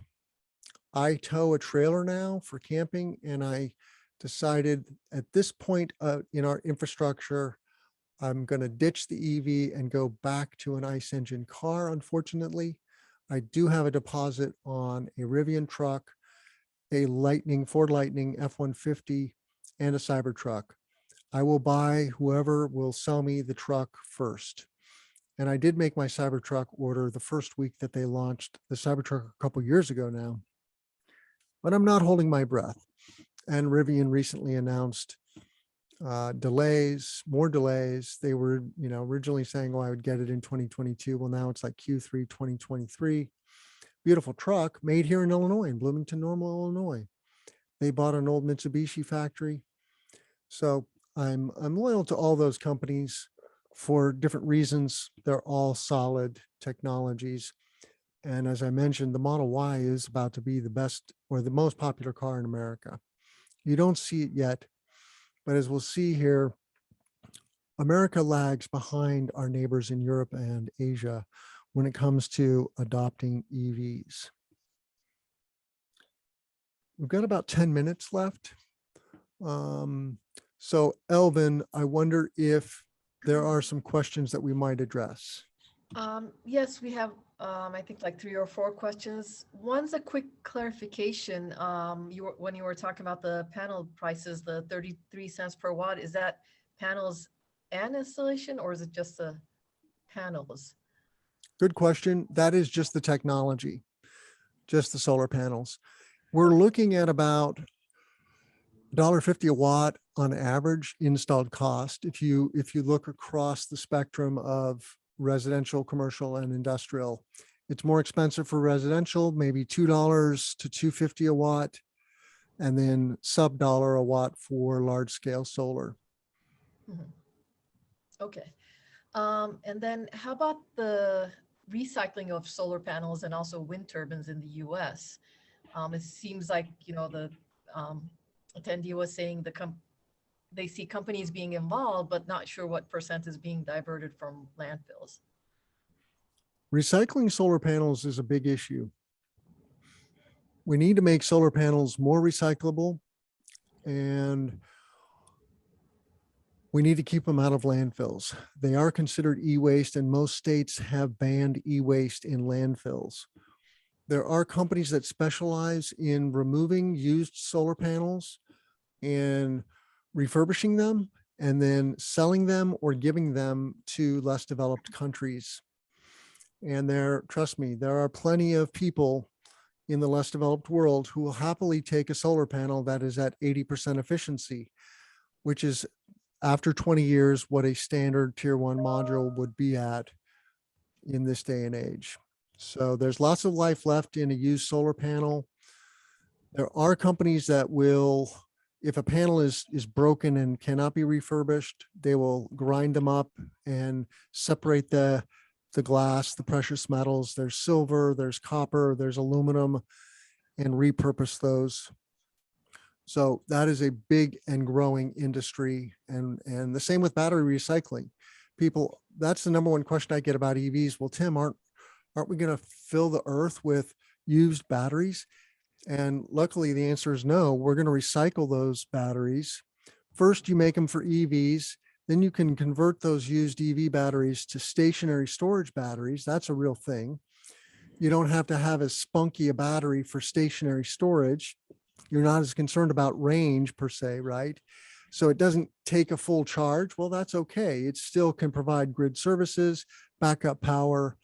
Speaker 1: I tow a trailer now for camping, and I decided at this point in our infrastructure, I'm going to ditch the EV and go back to an ICE engine car. Unfortunately, I do have a deposit on a Rivian truck, a Ford Lightning F-150, and a Cybertruck. I will buy whoever will sell me the truck first. And I did make my Cybertruck order the first week that they launched the Cybertruck a couple years ago now. But I'm not holding my breath. And Rivian recently announced delays, more delays. They were, originally saying, oh, I would get it in 2022. Well, now it's like Q3 2023. Beautiful truck made here in Illinois, in Bloomington Normal, Illinois. They bought an old Mitsubishi factory. So I'm loyal to all those companies for different reasons. They're all solid technologies. And as I mentioned, the Model Y is about to be the best or the most popular car in America. You don't see it yet, but as we'll see here, America lags behind our neighbors in Europe and Asia when it comes to adopting EVs. We've got about 10 minutes left. So Elvin, I wonder if there are some questions that we might address.
Speaker 2: Yes, we have, I think like 3 or 4 questions. One's a quick clarification. When you were talking about the panel prices, the 33 cents per watt, is that panels and installation, or is it just the panels?
Speaker 1: Good question. That is just the technology, just the solar panels. We're
Speaker 2: Okay.
Speaker 1: looking at about $1.50 a watt on average installed cost. If you look across the spectrum of residential, commercial, and industrial, it's more expensive for residential, maybe $2 to $2.50 a watt, and then sub dollar a watt for large scale solar.
Speaker 2: Mhm. Okay. And then how about the recycling of solar panels and also wind turbines in the US? It seems like, the attendee was saying they see companies being involved, but not sure what percent is being diverted from landfills.
Speaker 1: Recycling solar panels is a big issue. We need to make solar panels more recyclable, and we need to keep them out of landfills. They are considered e-waste, and most states have banned e-waste in landfills. There are companies that specialize in removing used solar panels and refurbishing them and then selling them or giving them to less developed countries. And trust me, there are plenty of people in the less developed world who will happily take a solar panel that is at 80% efficiency, which is, after 20 years, what a standard tier 1 module would be at in this day and age. So there's lots of life left in a used solar panel. There are companies that will, if a panel is broken and cannot be refurbished, they will grind them up and separate the glass, the precious metals. There's silver, there's copper, there's aluminum, and repurpose those. So that is a big and growing industry. And the same with battery recycling. People, that's the number one question I get about EVs. Well, Tim, aren't we going to fill the earth with used batteries? And luckily the answer is no. We're going to recycle those batteries. First, you make them for EVs. Then you can convert those used EV batteries to stationary storage batteries. That's a real thing. You don't have to have as spunky a battery for stationary storage. You're not as concerned about range per se, right? So it doesn't take a full charge. Well, that's okay. It still can provide grid services, backup power,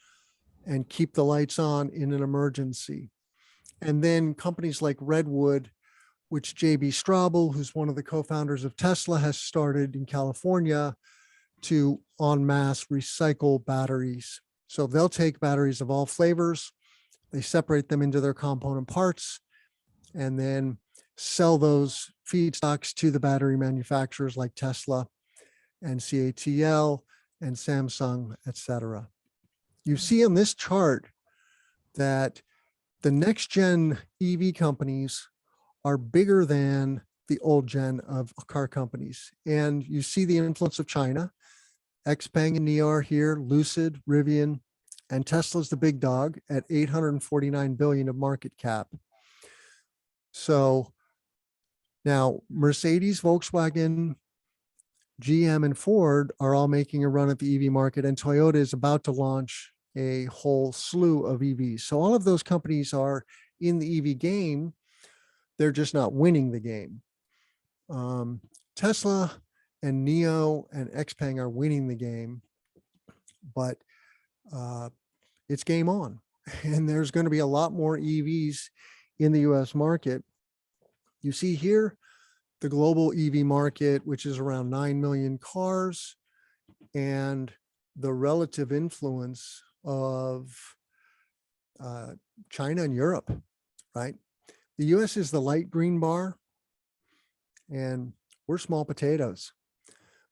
Speaker 1: and keep the lights on in an emergency. And then companies like Redwood, which JB Straubel, who's one of the co-founders of Tesla, has started in California to en masse recycle batteries. So they'll take batteries of all flavors, they separate them into their component parts, and then sell those feedstocks to the battery manufacturers like Tesla and CATL and Samsung, et cetera. You see on this chart that the next gen EV companies are bigger than the old gen of car companies. And you see the influence of China. XPeng and NIO are here, Lucid, Rivian, and Tesla's the big dog at 849 billion of market cap. So now Mercedes, Volkswagen, GM, and Ford are all making a run at the EV market, and Toyota is about to launch a whole slew of EVs. So all of those companies are in the EV game. They're just not winning the game. Tesla and NIO and XPeng are winning the game, but it's game on. And there's going to be a lot more EVs in the US market. You see here the global EV market, which is around 9 million cars, and the relative influence of China and Europe, right? The US is the light green bar, and we're small potatoes.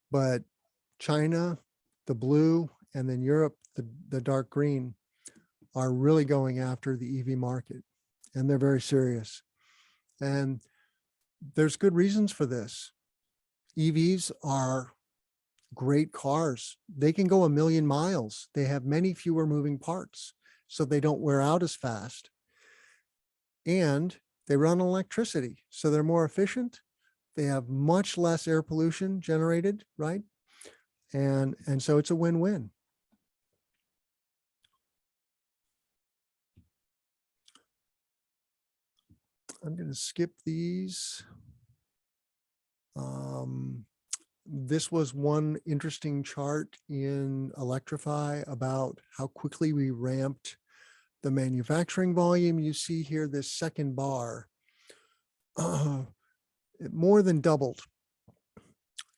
Speaker 1: But China, the blue, and then Europe, the dark green, are really going after the EV market, and they're very serious. And there's good reasons for this. EVs are great cars. They can go 1,000,000 miles. They have many fewer moving parts, so they don't wear out as fast. And they run on electricity, so they're more efficient. They have much less air pollution generated, right? And so it's a win-win. I'm going to skip these. This was one interesting chart in Electrify about how quickly we ramped the manufacturing volume. You see here this second bar, it more than doubled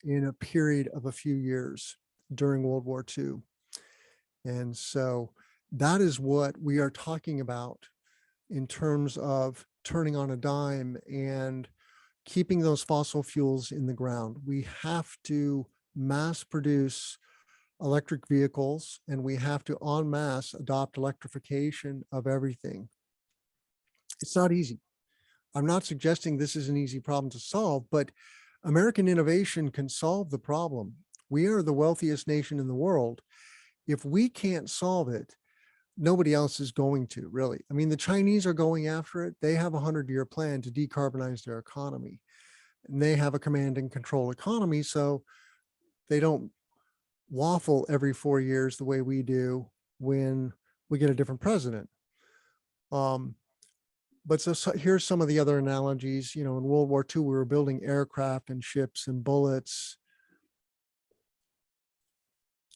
Speaker 1: in a period of a few years during World War II. And so that is what we are talking about in terms of turning on a dime and keeping those fossil fuels in the ground. We have to mass produce electric vehicles, and we have to en masse adopt electrification of everything. It's not easy. I'm not suggesting this is an easy problem to solve, but American innovation can solve the problem. We are the wealthiest nation in the world. If we can't solve it, nobody else is going to, really. I mean, the Chinese are going after it. They have a 100-year plan to decarbonize their economy. And they have a command and control economy, so they don't waffle every 4 years the way we do when we get a different president. But so here's some of the other analogies. You know, in World War II, we were building aircraft and ships and bullets,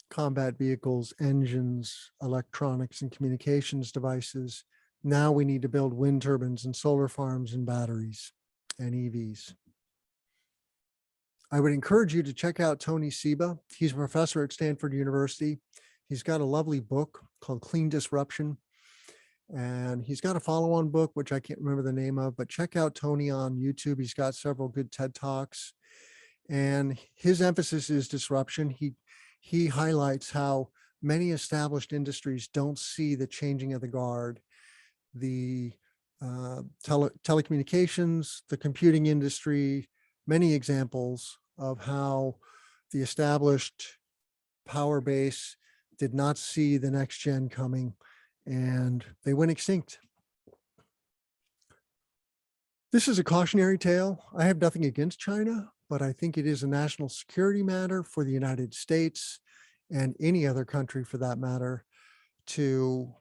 Speaker 1: combat vehicles, engines, electronics and communications devices. Now we need to build wind turbines and solar farms and batteries and EVs. I would encourage you to check out Tony Seba. He's a professor at Stanford University. He's got a lovely book called Clean Disruption. And he's got a follow-on book, which I can't remember the name of, but check out Tony on YouTube. He's got several good TED Talks. And his emphasis is disruption. He highlights how many established industries don't see the changing of the guard. The telecommunications, the computing industry, many examples of how the established power base did not see the next gen coming, and they went extinct. This is a cautionary tale. I have nothing against China, but I think it is a national security matter for the United States and any other country for that matter to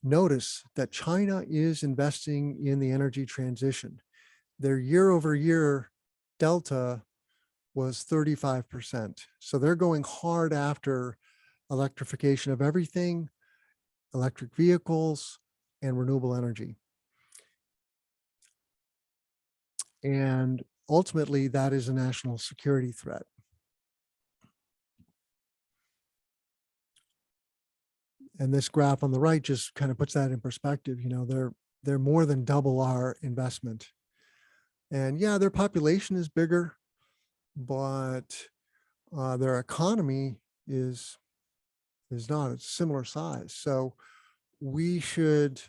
Speaker 1: notice that China is investing in the energy transition. Their year-over-year delta was 35%. So they're going hard after electrification of everything, electric vehicles, and renewable energy. And ultimately, that is a national security threat. And this graph on the right just kind of puts that in perspective. You know, they're more than double our investment. And yeah, their population is bigger, but their economy is not a similar size. So we should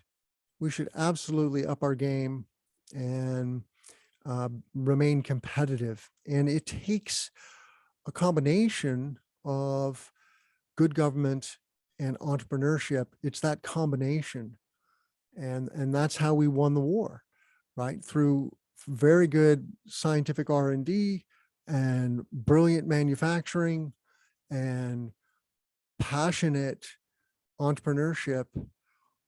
Speaker 1: absolutely up our game and remain competitive. And it takes a combination of good government and entrepreneurship. It's that combination. And that's how we won the war, right? Through very good scientific R&D and brilliant manufacturing and passionate entrepreneurship,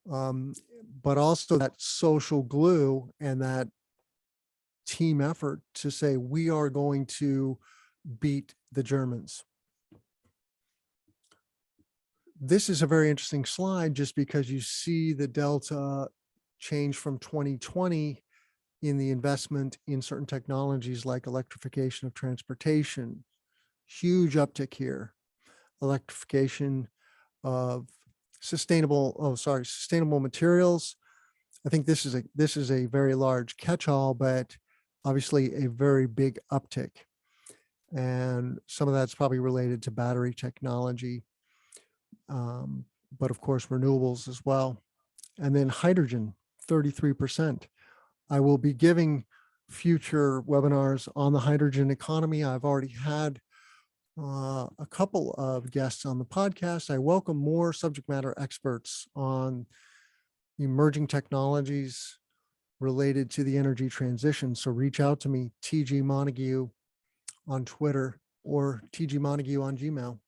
Speaker 1: but also that social glue and that team effort to say, we are going to beat the Germans. This is a very interesting slide just because you see the delta change from 2020 in the investment in certain technologies like electrification of transportation. Huge uptick here. Electrification of sustainable materials. I think this is a very large catch-all, but obviously a very big uptick. And some of that's probably related to battery technology, but of course renewables as well. And then hydrogen, 33%. I will be giving future webinars on the hydrogen economy. I've already had a couple of guests on the podcast. I welcome more subject matter experts on emerging technologies related to the energy transition. So reach out to me, TG Montague on Twitter or TG Montague on Gmail.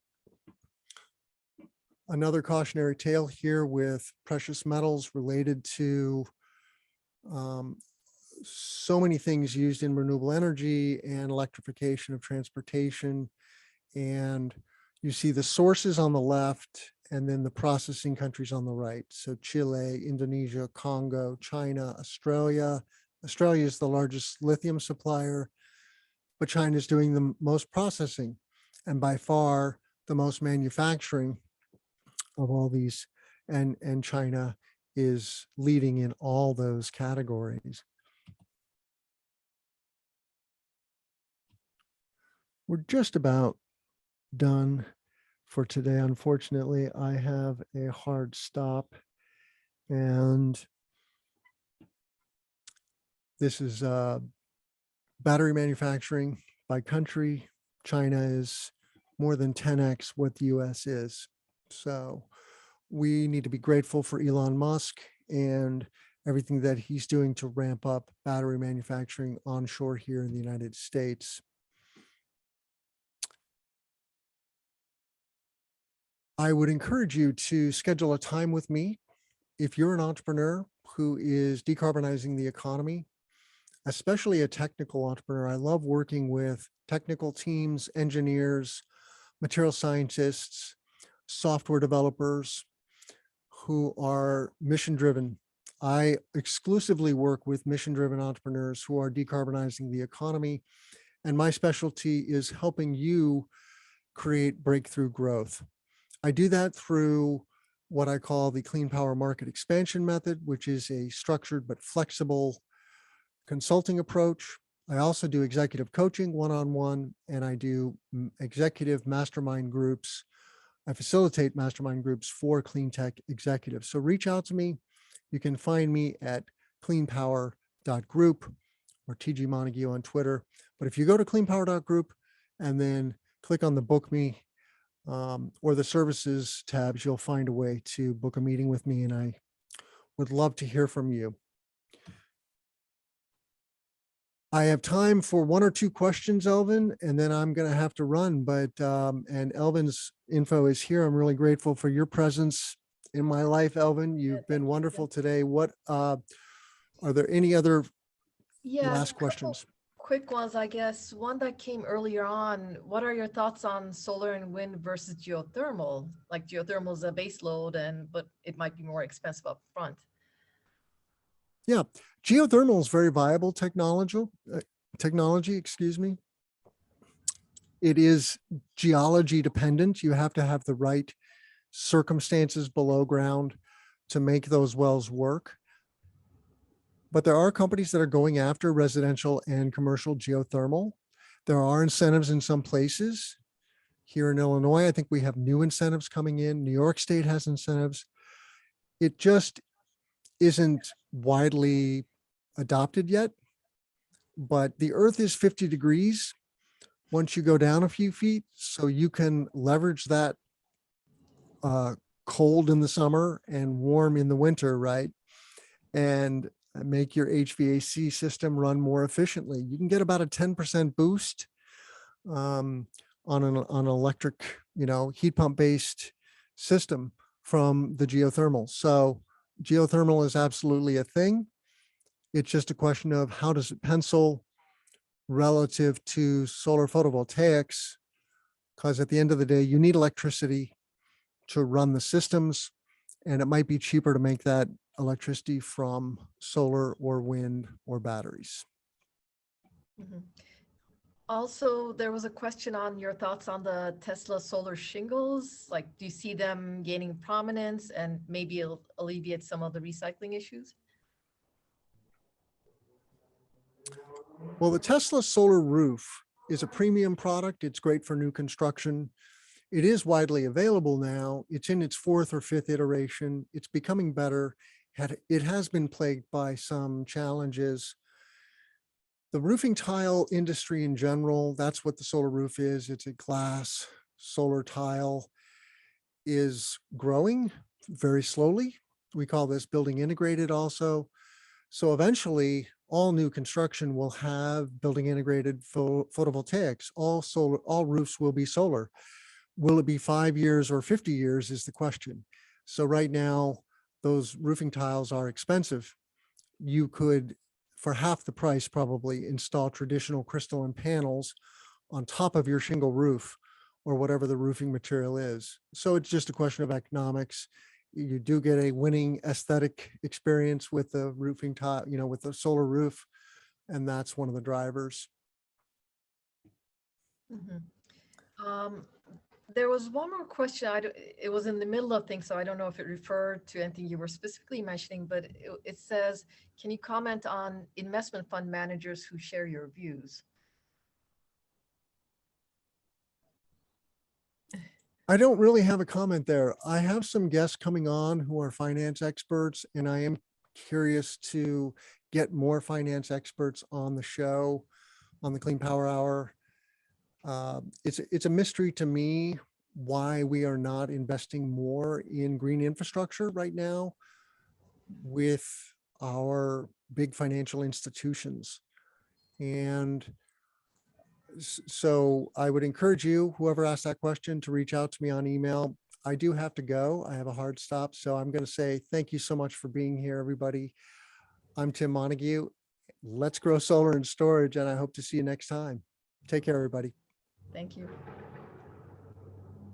Speaker 1: Another cautionary tale here with precious metals related to so many things used in renewable energy and electrification of transportation. And you see the sources on the left and then the processing countries on the right. So Chile, Indonesia, Congo, China, Australia. Australia is the largest lithium supplier, but China is doing the most processing and by far the most manufacturing of all these. And China is leading in all those categories. We're just about done for today. Unfortunately, I have a hard stop, and this is battery manufacturing by country. China is more than 10x what the US is. So we need to be grateful for Elon Musk and everything that he's doing to ramp up battery manufacturing onshore here in the United States. I would encourage you to schedule a time with me if you're an entrepreneur who is decarbonizing the economy, especially a technical entrepreneur. I love working with technical teams, engineers, material scientists, software developers who are mission driven. I exclusively work with mission driven entrepreneurs who are decarbonizing the economy. And my specialty is helping you create breakthrough growth. I do that through what I call the Clean Power Market Expansion Method, which is a structured but flexible consulting approach. I also do executive coaching one-on-one, and I do executive mastermind groups. I facilitate mastermind groups for Cleantech executives. So reach out to me. You can find me at cleanpower.group or TG Montague on Twitter. But if you go to cleanpower.group and then click on the book me or the services tabs, you'll find a way to book a meeting with me, and I would love to hear from you. I have time for one or two questions, Elvin, and then I'm going to have to run. But and Elvin's info is here. I'm really grateful for your presence in my life, Elvin. You've been wonderful today. What are there any other last questions?
Speaker 2: Quick ones, I guess. One that came earlier on, what are your thoughts on solar and wind versus geothermal? Like geothermal is a base load, but it might be more expensive up front.
Speaker 1: Yeah, geothermal is very viable technology, excuse me. It is geology dependent. You have to have the right circumstances below ground to make those wells work. But there are companies that are going after residential and commercial geothermal. There are incentives in some places. Here in Illinois, I think we have new incentives coming in. New York State has incentives. It just isn't widely adopted yet. But the earth is 50 degrees once you go down a few feet. So you can leverage that cold in the summer and warm in the winter, right? And make your HVAC system run more efficiently. You can get about a 10% boost on an electric, heat pump based system from the geothermal. So geothermal is absolutely a thing. It's just a question of how does it pencil relative to solar photovoltaics, because at the end of the day, you need electricity to run the systems, and it might be cheaper to make that electricity from solar or wind or batteries.
Speaker 2: Mm-hmm. Also, there was a question on your thoughts on the Tesla solar shingles. Like, do you see them gaining prominence and maybe alleviate some of the recycling issues?
Speaker 1: Well, the Tesla solar roof is a premium product. It's great for new construction. It is widely available now. It's in its fourth or fifth iteration. It's becoming better. It has been plagued by some challenges. The roofing tile industry in general, that's what the solar roof is. It's a glass solar tile, is growing very slowly. We call this building integrated also. So eventually all new construction will have building integrated photovoltaics. All roofs will be solar. Will it be 5 years or 50 years is the question. So right now, those roofing tiles are expensive. You could, for half the price, probably install traditional crystalline panels on top of your shingle roof or whatever the roofing material is. So it's just a question of economics. You do get a winning aesthetic experience with the roofing top, with the solar roof, and that's one of the drivers.
Speaker 2: Mhm. Um, There was one more question. It was in the middle of things, so I don't know if it referred to anything you were specifically mentioning, but it says, can you comment on investment fund managers who share your views?
Speaker 1: I don't really have a comment there. I have some guests coming on who are finance experts, and I am curious to get more finance experts on the show, on the Clean Power Hour. It's a mystery to me why we are not investing more in green infrastructure right now with our big financial institutions. And so I would encourage you, whoever asked that question, to reach out to me on email. I do have to go. I have a hard stop. So I'm going to say thank you so much for being here, everybody. I'm Tim Montague. Let's grow solar and storage, and I hope to see you next time. Take care, everybody.
Speaker 2: Thank you.